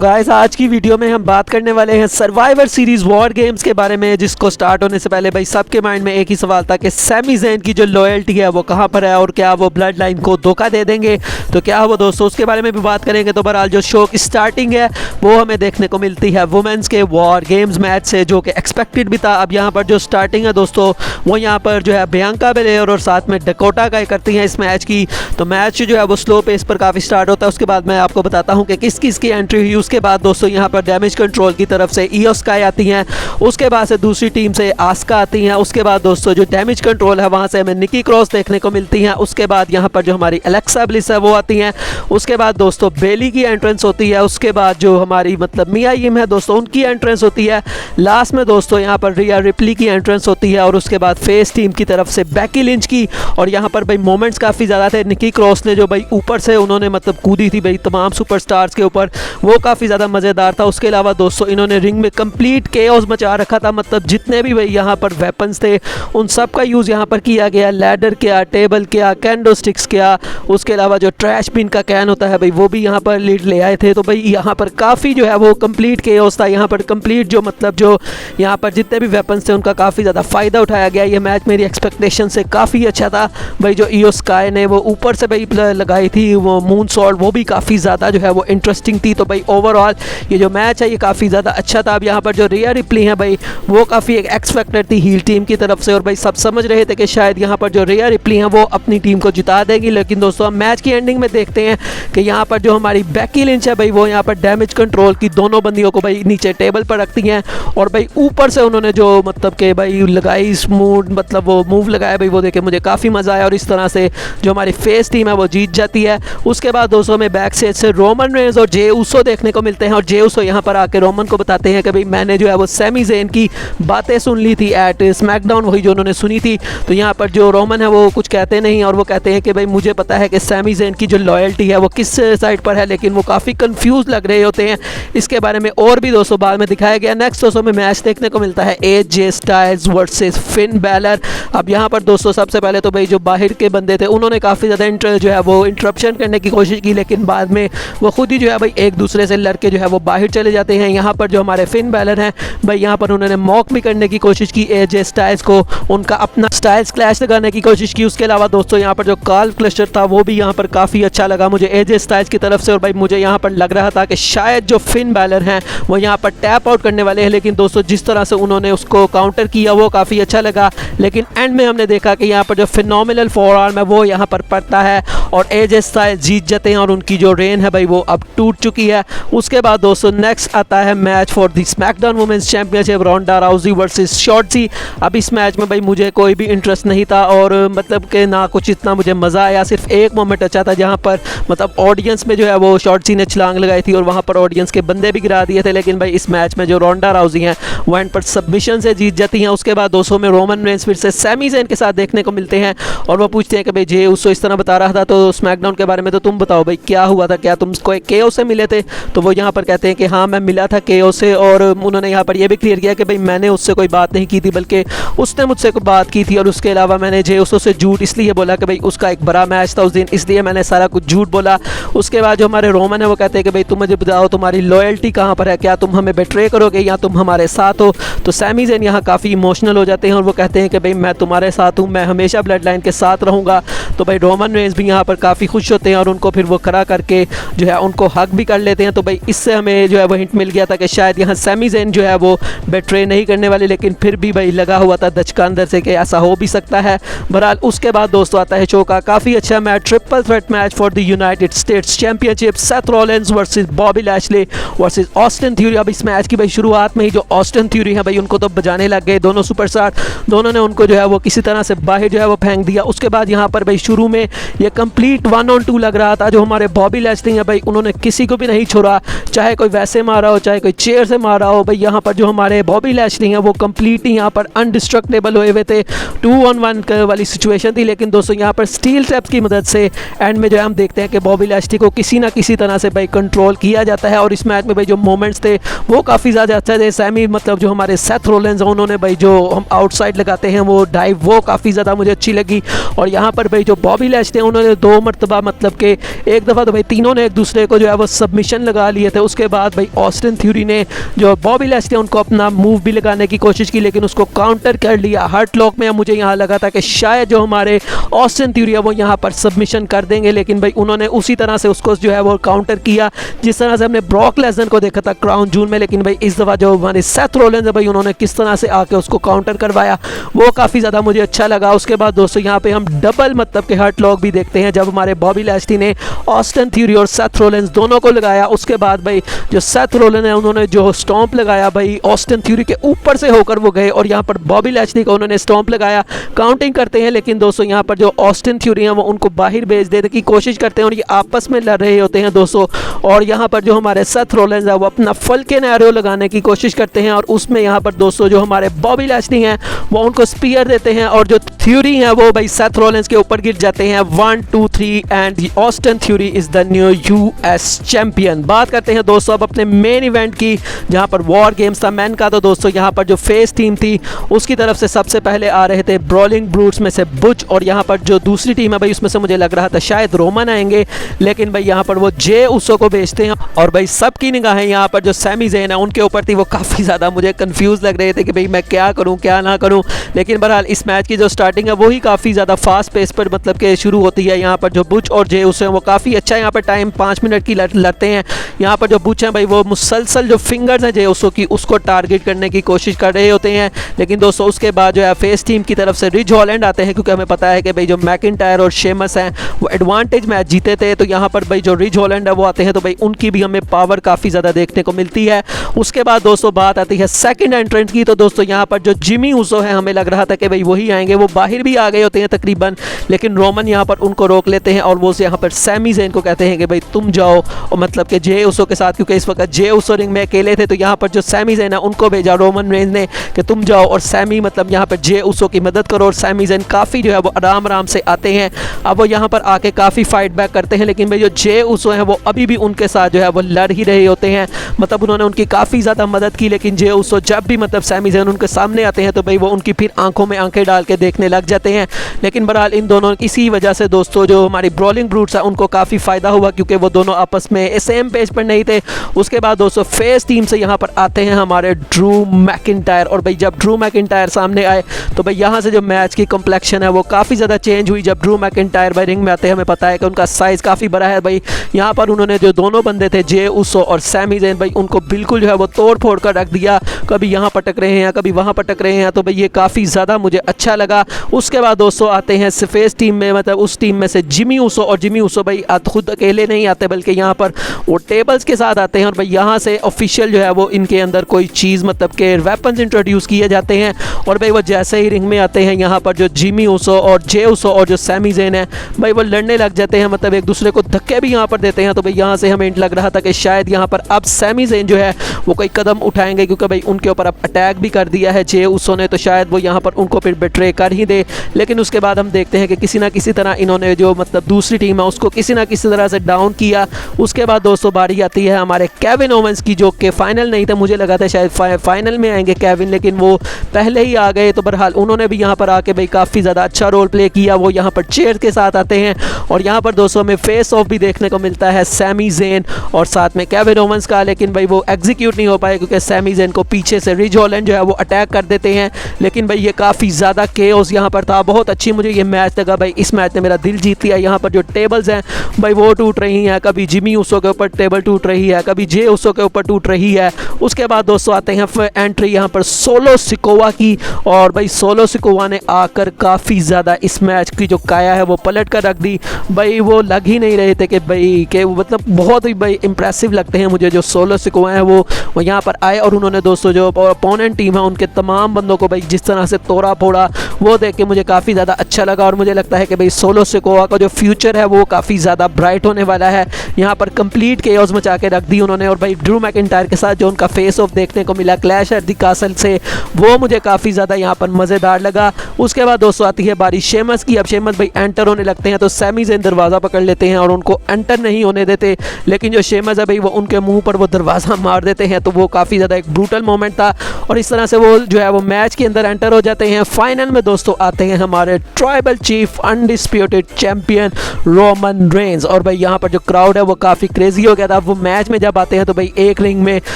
Guys आज की video में हम बात करने वाले हैं सर्वाइवर सीरीज वॉर गेम्स के बारे में, जिसको स्टार्ट होने से पहले भाई सबके माइंड में एक ही सवाल था कि सैमी ज़ेन की जो लॉयल्टी है वो कहां पर है और क्या वो ब्लड लाइन को धोखा दे देंगे। तो क्या वो दोस्तों उसके बारे में भी बात करेंगे। तो बहरहाल जो शो की स्टार्टिंग है वो हमें देखने को मिलती है वुमेंस के वॉर गेम्स मैच से, जो कि एक्सपेक्टेड भी था। अब यहाँ पर जो स्टार्टिंग है दोस्तों वो यहाँ पर जो है बियांका बेलेयर और साथ में डकोटा का करती हैं इस मैच की। तो मैच जो है वो स्लो पेस पर काफ़ी स्टार्ट होता है। उसके बाद मैं आपको बताता हूँ कि किस किस की एंट्री हुई। उसके बाद दोस्तों यहाँ पर डैमेज कंट्रोल की तरफ से ईओ स्काई आती हैं, उसके बाद से दूसरी टीम से आस्का आती हैं, उसके बाद दोस्तों जो डैमेज कंट्रोल है वहाँ से हमें निकी क्रॉस देखने को मिलती हैं। उसके बाद यहाँ पर जो हमारी एलेक्सा ब्लिस है वो आती हैं। उसके बाद दोस्तों बेली की एंट्रेंस होती है। उसके बाद जो हमारी मतलब मिया यिम है दोस्तों उनकी एंट्रेंस होती है। लास्ट में दोस्तों यहाँ पर रिया रिप्ली की एंट्रेंस होती है और उसके बाद फेस टीम की तरफ से बैकी लिंच की। और यहाँ पर भाई मोमेंट्स काफ़ी ज़्यादा थे। निकी क्रॉस ने जो भाई ऊपर से उन्होंने मतलब कूदी थी भाई तमाम सुपरस्टार्स के ऊपर, वो काफ़ी ज़्यादा मज़ेदार था। उसके अलावा दोस्तों इन्होंने रिंग में कंप्लीट केओस मचा रखा था, मतलब जितने भी भाई यहाँ पर वेपन्स थे उन सब का यूज़ यहाँ पर किया गया। लैडर क्या, टेबल क्या, कैंडो स्टिक्स क्या, उसके अलावा जो ट्रैश बिन का कैन होता है भाई वो भी यहाँ पर लीड ले आए थे। तो भाई यहाँ पर काफ़ी जो है वो कंप्लीट केओस था। यहाँ पर कंप्लीट जो मतलब जो यहाँ पर जितने भी वेपन्स थे उनका काफ़ी ज़्यादा फ़ायदा उठाया गया। ये मैच मेरी एक्सपेक्टेशन से काफ़ी अच्छा था भाई। जो ईओ स्काई ने वो ऊपर से भाई लगाई थी वो मून सॉल्ट, वो भी काफ़ी ज़्यादा जो है वो इंटरेस्टिंग थी। तो भाई ओवरऑल ये जो मैच है ये काफ़ी ज़्यादा अच्छा था। अब यहाँ पर जो रिया रिप्ली है भाई वो काफ़ी एक एक्स फैक्टर थी हील टीम की तरफ से, और भाई सब समझ रहे थे कि शायद यहाँ पर जो रिया रिप्ली हैं वो अपनी टीम को जिता देगी। लेकिन दोस्तों हम मैच की एंडिंग में देखते हैं कि यहाँ पर जो हमारी बैकी लिंच है भाई वो यहाँ पर डैमेज कंट्रोल की दोनों बंदियों को भाई नीचे टेबल पर रखती हैं और भाई ऊपर से उन्होंने जो मतलब कि भाई लगाई स्मूथ मतलब वो मूव लगाया भाई वो देखे मुझे काफ़ी मज़ा आया और इस तरह से जो हमारी फेस टीम है वो जीत जाती है। उसके बाद दोस्तों में बैक स्टेज से रोमन रेंज और जे उसो देखने को मिलते हैं और जे उसो यहाँ पर आके रोमन को बताते हैं कि भाई मैंने जो है वो सैमी ज़ेन की बातें सुन ली थी एट स्मैकडाउन, वही जो उन्होंने सुनी थी। तो यहाँ पर जो रोमन है वो कुछ कहते नहीं और वो कहते हैं कि भाई मुझे पता है कि सैमी ज़ेन की जो लॉयल्टी है वो किस साइड पर है, लेकिन वो काफ़ी कंफ्यूज लग रहे होते हैं। इसके बारे में और भी दोस्तों बाद में दिखाया गया। नेक्स्ट दोस्तों में मैच देखने को मिलता है AJ Styles versus Finn Balor. अब यहाँ पर दोस्तों सबसे पहले तो भाई जो बाहर के बंदे थे उन्होंने काफ़ी ज़्यादा जो है वो इंटरप्शन करने की कोशिश की, लेकिन बाद में वो खुद ही जो है भाई एक दूसरे से लड़के जो है वो बाहर चले जाते हैं। यहाँ पर जो हमारे फिन बैलर हैं भाई यहाँ पर उन्होंने मॉक भी करने की कोशिश की एजे स्टाइल्स को, उनका अपना स्टाइल्स क्लैश लगाने की कोशिश की। उसके अलावा दोस्तों यहाँ पर जो कार्ल क्लस्टर था वो भी यहाँ पर काफ़ी अच्छा लगा मुझे एजे स्टाइल्स की तरफ से, और भाई मुझे यहाँ पर लग रहा था कि शायद जो फिन बैलर हैं वो यहाँ पर टैप आउट करने वाले हैं। लेकिन दोस्तों जिस तरह से उन्होंने उसको काउंटर किया वो काफ़ी अच्छा लगा। लेकिन एंड में हमने देखा कि यहाँ पर जो फिनोमिनल फोरआर्म है वो यहाँ पर पड़ता है और एजे स्टाइल्स जीत जाते हैं और उनकी जो रेन है भाई वो अब टूट चुकी है। उसके बाद दोस्तों नेक्स्ट आता है match for the SmackDown women's championship, Ronda Rousey versus Shotzi. अब इस मैच में भाई मुझे कोई भी इंटरेस्ट नहीं था और मतलब कि ना कुछ इतना मुझे मज़ा आया। सिर्फ एक मोमेंट अच्छा था जहाँ पर मतलब ऑडियंस में जो है वो शॉर्टजी ने छलांग लगाई थी और वहाँ पर ऑडियंस के बंदे भी गिरा दिए थे। लेकिन भाई इस मैच में जो रोंडा राउजी हैं वो एंड पर सबमिशन से जीत जाती हैं। उसके बाद दोस्तों में रोमन रेंज फिर से सैमी ज़ेन के साथ देखने को मिलते हैं और वो पूछते हैं कि भाई जे उसको इस तरह बता रहा था तो स्मैकडाउन के बारे में तो तुम बताओ भाई क्या हुआ था, क्या तुम कोई केओ से मिले थे? तो वो यहाँ पर कहते हैं कि हाँ मैं मिला था केओ से, और उन्होंने यहाँ पर यह भी क्लियर किया कि भाई मैंने उससे कोई बात नहीं की थी बल्कि उसने मुझसे कोई बात की थी। और उसके अलावा मैंने जे उसो से झूठ इसलिए बोला कि भाई उसका एक बड़ा मैच था उस दिन, इसलिए मैंने सारा कुछ झूठ बोला। उसके बाद जो हमारे रोमन है वो कहते हैं कि भाई तुम मुझे बताओ तुम्हारी लॉयल्टी कहाँ पर है, क्या तुम हमें बेट्रे करोगे या तुम हमारे साथ हो? तो सैमी ज़ेन यहाँ काफ़ी इमोशनल हो जाते हैं और वो कहते हैं कि भाई मैं तुम्हारे साथ हूँ, मैं हमेशा ब्लड लाइन के साथ रहूँगा। तो भाई रोमन रेंज भी यहाँ पर काफ़ी खुश होते हैं और उनको फिर वो खड़ा करके जो है उनको हक भी कर लेते हैं। तो भाई इससे हमें जो है वो हिंट मिल गया था कि शायद यहाँ सैमी ज़ेन जो है वो बेट्रे नहीं करने वाले, लेकिन फिर भी भाई लगा हुआ था दचका अंदर से कि ऐसा हो भी सकता है। बहरहाल उसके बाद दोस्तों आता है शो का काफ़ी अच्छा match, triple threat match for the United states championship, Seth Rollins versus Bobby Lashley versus Austin theory. अब इस मैच की भाई शुरुआत में ही जो ऑस्टिन थ्योरी है भाई उनको तो बजाने लग गए दोनों सुपरस्टार, दोनों ने उनको जो है वो किसी तरह से बाहर जो है वो फेंक दिया। उसके बाद यहाँ पर भाई शुरू में ये कंप्लीट 1-on-2 लग रहा था। जो हमारे बॉबी लैशली है भाई उन्होंने किसी को भी नहीं छोड़ा, चाहे कोई वैसे मारा हो चाहे कोई चेयर से मारा हो। भाई यहाँ पर जो हमारे बॉबी लैशली हैं वो कंप्लीटली यहाँ पर अनडिस्ट्रक्टेबल हुए थे, 2-on-1 वाली सिचुएशन थी। लेकिन दोस्तों यहाँ पर स्टील ट्रैप्स की मदद से एंड में जो है हम देखते हैं कि बॉबी लैशली को किसी ना किसी तरह से भाई कंट्रोल किया जाता है। और इस मैच में भाई जो मोमेंट्स थे वो काफ़ी ज़्यादा अच्छे थे। सैमी मतलब जो हमारे सेथ रोलिंस उन्होंने भाई जो हम आउटसाइड लगाते हैं वो डाइव वो काफ़ी ज़्यादा मुझे अच्छी लगी। और यहाँ पर भाई जो बॉबी लैशली उन्होंने 2 मरतबा मतलब कि एक दफ़ा तो भाई तीनों ने एक दूसरे को जो है वो सबमिशन लगा लिए थे। उसके बाद भाई ऑस्टिन थ्योरी ने जो बॉबी लैशली उनको अपना मूव भी लगाने की कोशिश की, लेकिन उसको काउंटर कर लिया हर्ट लॉक में। मुझे यहाँ लगा था कि शायद जो हमारे ऑस्टिन थ्योरी है वो यहाँ पर सबमिशन कर देंगे, लेकिन भाई उन्होंने उसी तरह से उसको जो है वो काउंटर किया जिस तरह से हमने ब्रॉक लेसनर को देखा था क्राउन जून में। लेकिन भाई इस दफ़ा जो हमारे सेथ रोलिंस है भाई उन्होंने किस तरह से आके उसको काउंटर करवाया वो काफ़ी ज़्यादा मुझे अच्छा लगा। उसके बाद दोस्तों यहाँ पे हम डबल मतलब के हर्ट लॉक भी देखते हैं जब हमारे बॉबी लैशली ने ऑस्टिन थ्योरी और सेथ रोलिंस दोनों को लगाया। उसके बाद भाई जो सेथ रोलिंस है उन्होंने जो स्टॉम्प लगाया भाई ऑस्टिन थ्योरी के ऊपर से होकर वो गए और यहाँ पर बॉबी लैशली को उन्होंने स्टॉम्प लगाया, काउंटिंग करते हैं। लेकिन दोस्तों यहाँ पर जो ऑस्टिन थ्योरी है वो उनको बाहर भेज देने की कोशिश करते हैं और ये आपस में लड़ रहे होते हैं दोस्तों। और यहाँ पर जो हमारे सेथ रोलिंस है वो अपना फल्कन एरो लगाने की कोशिश करते हैं और उसमें यहाँ पर दोस्तों जो हमारे बॉबी लैशली हैं वो उनको स्पीयर देते हैं और जो थ्योरी है वो भाई सेथ रोलिंस के ऊपर गिर जाते हैं 1 2 3 and Austin theory is the new US champion. बात करते हैं दोस्तों अब अपने मेन इवेंट की जहां पर वॉर गेम्स था मैन का। तो दोस्तों यहां पर जो फेस टीम थी उसकी तरफ से सबसे पहले आ रहे थे ब्रॉलिंग ब्रूट्स में से बुच, और यहां पर जो दूसरी टीम है भाई उसमें से मुझे लग रहा था शायद रोमन आएंगे, लेकिन भाई यहां पर वो जे उसो को भेजते हैं और भाई सबकी निगाहें यहां पर जो सैमी ज़ेन है उनके ऊपर थी। वो काफ़ी ज़्यादा मुझे कंफ्यूज लग रहे थे कि भाई मैं क्या करूँ क्या ना करूँ, लेकिन बहरहाल इस मैच की जो स्टार्टिंग है वही काफ़ी ज़्यादा फास्ट पेस पर मतलब के शुरू होती है। यहाँ पर जो बुच और जे उसो वो काफ़ी अच्छा यहाँ पर टाइम 5 मिनट की लड़ते हैं। यहाँ पर जो बुच हैं भाई वो मुसलसल जो फिंगर्स हैं जे उसो की उसको टारगेट करने की कोशिश कर रहे होते हैं। लेकिन दोस्तों उसके बाद जो है फेस टीम की तरफ से रिज हॉलैंड आते हैं क्योंकि हमें पता है कि भाई जो मैकिंटायर और शेमस हैं वो एडवांटेज मैच जीते थे। तो यहाँ पर भाई जो रिज हॉलैंड है वो आते हैं तो भाई उनकी भी हमें पावर काफ़ी ज़्यादा देखने को मिलती है। उसके बाद दोस्तों बात आती है सेकंड एंट्रेंट की। तो दोस्तों यहाँ पर जो जिमी उसो है हमें लग रहा था कि भाई वही आएंगे, वो बाहर भी आ गए होते हैं तकरीबन, लेकिन रोमन यहाँ पर उनको रोक लेते हैं और वो यहाँ पर सैमी ज़ेन को कहते हैं कि भाई तुम जाओ और मतलब कि जे उसो के साथ, क्योंकि इस वक्त जे उसो रिंग में अकेले थे। तो यहाँ पर जो सैमी ज़ेन है उनको भेजा रोमन रेंज ने कि तुम जाओ और सैमी मतलब यहाँ पर जे उसो की मदद करो, और सैमी ज़ेन काफ़ी जो है वो आराम आराम से आते हैं। अब वो यहाँ पर आके काफ़ी फाइट बैक करते हैं, लेकिन भाई जो जे उसो हैं वो अभी भी उनके साथ जो है वो लड़ ही रहे होते हैं, मतलब उन्होंने उनकी काफ़ी ज़्यादा मदद की। लेकिन जे उसो जब भी मतलब सैमी ज़ेन उनके सामने आते हैं तो भाई वो उनकी फिर आंखों में आंखें डाल के देखने लग जाते हैं। लेकिन बहरहाल इन दोनों इसी वजह से दोस्तों जो हमारी ब्रॉलिंग ब्रूट्स है उनको काफ़ी फ़ायदा हुआ क्योंकि वो दोनों आपस में सेम पेज पर नहीं थे। उसके बाद दोस्तों फेस टीम से यहाँ पर आते हैं हमारे ड्रू मैकिंटायर, और भाई जब ड्रू मैकिंटायर सामने आए तो भाई यहाँ से जो मैच की कम्प्लेक्शन है वो काफ़ी ज़्यादा चेंज हुई। जब ड्रू मैकिंटायर भाई रिंग में आते हैं हमें पता है कि उनका साइज़ काफ़ी बड़ा है भाई। यहाँ पर उन्होंने जो दोनों बंदे थे जे उसो और सैमी ज़ेन भाई उनको बिल्कुल जो है वो तोड़ फोड़ कर रख दिया, कभी यहाँ पटक रहे हैं कभी वहाँ पटक रहे हैं। तो भाई ये काफ़ी ज़्यादा मुझे अच्छा लगा। उसके बाद दोस्तों आते हैं फेस टीम में, मतलब उस टीम में से जिमी उसो, और जिमी उसो भाई खुद अकेले नहीं आते बल्कि यहाँ पर वो टेबल्स के साथ आते हैं और भाई यहाँ से ऑफिशियल जो है वो इनके अंदर कोई चीज़ मतलब के वेपन्स इंट्रोड्यूस किए जाते हैं। और भाई वो जैसे ही रिंग में आते हैं यहाँ पर जो जिमी उसो और जे उसो और जो सैमी ज़ेन है भाई वो लड़ने लग जाते हैं, मतलब एक दूसरे को धक्के भी यहाँ पर देते हैं। तो भाई यहाँ से हमें लग रहा था कि शायद यहाँ पर अब सैमी ज़ेन जो है वो कोई कदम उठाएंगे क्योंकि भाई उनके ऊपर अब अटैक भी कर दिया है जे उसो ने, तो शायद वो यहाँ पर उनको फिर बिट्रे कर ही दे। लेकिन उसके बाद हम देखते हैं कि किसी ना किसी तरह इन्होंने जो मतलब दूसरी टीम है उसको किसी ना किसी तरह से डाउन किया। उसके बाद दोस्तों बारी आती है हमारे केविन ओवेंस की जो कि फाइनल नहीं था, मुझे लगा था शायद फाइनल में आएंगे केविन, लेकिन वो पहले ही आ गए। तो बहरहाल उन्होंने भी यहाँ पर आके भाई काफ़ी ज़्यादा अच्छा रोल प्ले किया। वो यहाँ पर चेयर के साथ आते हैं और यहाँ पर दोस्तों हमें फेस ऑफ भी देखने को मिलता है सैमी ज़ेन और साथ में केविन ओवेंस का, लेकिन भाई वो एग्जीक्यूट नहीं हो पाए क्योंकि सैमी ज़ेन को पीछे से रिज हॉलैंड जो है वो अटैक कर देते हैं। लेकिन भाई ये काफ़ी ज़्यादा केओस यहाँ पर था, बहुत अच्छी मुझे ये मैच लगा भाई। इस मैच ने मेरा दिल जीत लिया। यहाँ पर जो टेबल्स हैं भाई वो टूट रही हैं, कभी जिमी उसो के ऊपर टेबल टूट रही है, कभी जे उसो के ऊपर टूट रही है। उसके बाद दोस्तों आते हैं एंट्री यहाँ पर सोलो सिकोवा की, और भाई सोलो सिकोवा ने आकर काफ़ी ज़्यादा इस मैच की जो काया है वो पलट कर रख दी। भाई वो लग ही नहीं रहे थे कि भाई के मतलब बहुत ही भाई इंप्रेसिव लगते हैं मुझे जो सोलो सिकोवा है वो यहाँ पर आए और उन्होंने दोस्तों जो अपोनेंट टीम है उनके तमाम बंदों को भाई जिस तरह से तोड़ा फोड़ा वो देख के मुझे काफ़ी ज़्यादा अच्छा लगा। और मुझे लगता है कि भाई सोलो सिकोवा का जो फ्यूचर है वो काफ़ी ज़्यादा ब्राइट होने वाला है। यहाँ पर कंप्लीट केओस मचा के रख दी उन्होंने। और भाई ड्रू मैकिंटायर के साथ जो उनका फेस ऑफ देखने को मिला क्लैश एट द कासल से, वो मुझे काफ़ी ज़्यादा यहाँ पर मज़ेदार लगा। उसके बाद दोस्तों आती है बारी शेमस की। अब शेमस भाई एंटर होने लगते हैं तो सैमी ज़ेन दरवाज़ा पकड़ लेते हैं और उनको एंटर नहीं होने देते, लेकिन जो शेमस है भाई वो उनके मुंह पर वो दरवाज़ा मार देते हैं। तो वो काफ़ी ज़्यादा एक ब्रूटल मोमेंट था और इस तरह से वो जो है वो मैच के अंदर एंटर हो जाते हैं। फाइनल में दोस्तों आते हैं हमारे tribal chief undisputed champion Roman Reigns. और भाई यहाँ पर जो क्राउड है वो काफ़ी क्रेजी हो गया था अब वो मैच में जब आते हैं तो भाई एक रिंग में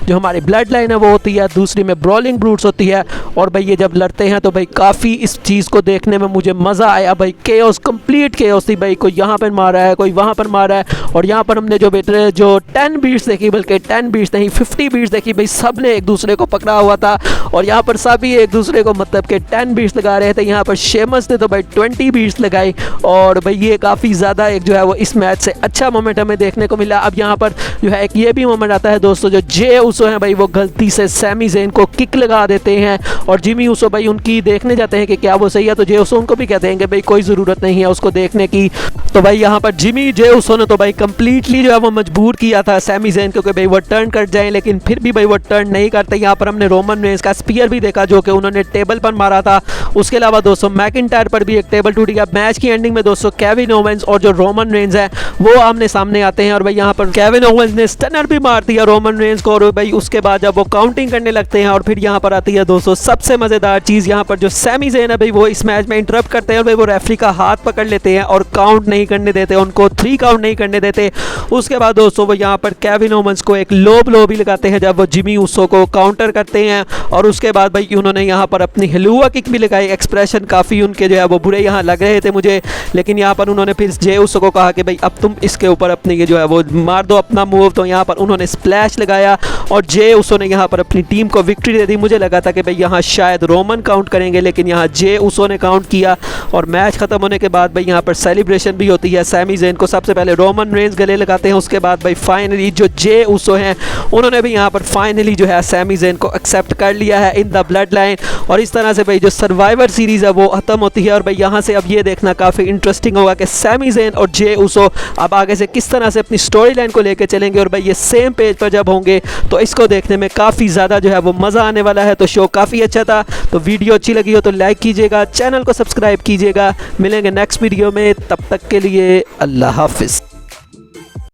जो हमारी ब्लड लाइन है वो होती है, दूसरी में ब्रॉलिंग ब्रूट्स होती है, और भाई ये जब लड़ते हैं तो भाई काफ़ी इस चीज़ को देखने में मुझे मज़ा आया भाई। केओस, कंप्लीट केओस थी भाई, कोई यहाँ पर मारा है, कोई वहाँ पर मारा है, और यहाँ पर हमने जो बेटे जो 10 बीट्स देखी, बल्कि 10 बीट्स नहीं 50 बीट्स देखी भाई, सब ने एक दूसरे को पकड़ा हुआ था, और यहाँ पर सभी एक दूसरे को मतलब कि 10 बीट्स लगा रहे थे। यहाँ पर शेमस ने तो भाई 20 बीट्स लगाई, और भाई ये काफ़ी ज़्यादा एक जो है वो इस मैच से अच्छा मोमेंट हमें देखने को मिला। अब यहाँ पर जो है एक ये भी मोमेंट आता है दोस्तों, जो जे उसो हैं भाई वो गलती से सैमी ज़ेन को किक लगा देते हैं, और जिमी उसो भाई उनकी देखने जाते हैं कि क्या वो सही है, तो जे उसो उनको भी कहते हैं कि भाई कोई ज़रूरत नहीं है उसको देखने की। तो भाई यहाँ पर जिमी जे उसो ने तो भाई कंप्लीटली जो है वो मजबूर किया था सैमी ज़ेन को कि भाई वो टर्न कर जाएं, लेकिन फिर भी भाई वो टर्न नहीं करते। यहाँ पर हमने रोमन रेंज का स्पीयर भी देखा जो कि उन्होंने टेबल पर मारा था। उसके अलावा दोस्तों मैकिंटायर पर भी एक टेबल टूट गया। मैच की एंडिंग में दोस्तों केविन ओवेंस और जो रोमन रेंज है वो आमने सामने आते हैं, और भाई यहाँ पर केविन ओवेंस ने स्टनर भी मार दिया रोमन रेंज को, और भाई उसके बाद जब वो काउंटिंग करने लगते हैं, और फिर यहाँ पर आती है दोस्तों सबसे मज़ेदार चीज़, यहाँ पर जो सैमी ज़ेन है भाई वो इस मैच में इंटरप्ट करते हैं, और भाई वो रेफरी का हाथ पकड़ लेते हैं और काउंट नहीं करने देते, उनको 3 काउंट नहीं करने देते। उसके बाद दोस्तों वो यहाँ पर केविन ओवेंस को एक लो ब्लो भी लगाते हैं जब वो जिमी उसो को काउंटर करते हैं, और उसके बाद भाई उन्होंने यहाँ पर अपनी हिलुआ किक भी लगाई। एक्सप्रेशन काफ़ी उनके जो है वो बुरे यहाँ लग रहे थे मुझे, लेकिन यहाँ पर उन्होंने फिर जे उसो को कहा कि भाई अब तुम इसके ऊपर अपनी ये जो है वो मार दो अपना मूव, तो यहाँ पर उन्होंने स्प्लैश लगाया और जे उसो ने यहाँ पर अपनी टीम को विक्ट्री दे दी। मुझे लगा था कि भाई यहाँ शायद रोमन काउंट करेंगे, लेकिन यहाँ जे उसो ने काउंट किया, और मैच ख़त्म होने के बाद भाई यहाँ पर सेलिब्रेशन भी होती है। सैमी ज़ेन को सबसे पहले रोमन रेंज गले लगाते हैं, उसके बाद भाई फाइनली जो जे उसो हैं उन्होंने भी यहाँ पर फाइनली जो है सैमी ज़ेन को एक्सेप्ट कर लिया है इन द ब्लड लाइन, और इस तरह से भाई जो सर्वाइवर सीरीज़ है वो ख़त्म होती है। और भाई यहाँ से अब ये देखना काफ़ी इंटरेस्टिंग होगा कि सैमी ज़ेन और जे उसो अब आगे से किस तरह से अपनी स्टोरी लाइन को लेकर चलेंगे, और भाई ये सेम पेज पर जब होंगे तो इसको देखने में काफ़ी ज़्यादा जो है वो मज़ा आने वाला है। तो शो काफ़ी अच्छा था, तो वीडियो अच्छी लगी हो तो लाइक कीजिएगा, चैनल को सब्सक्राइब कीजिएगा। मिलेंगे नेक्स्ट वीडियो में, तब तक के लिए अल्लाह हाफिज़।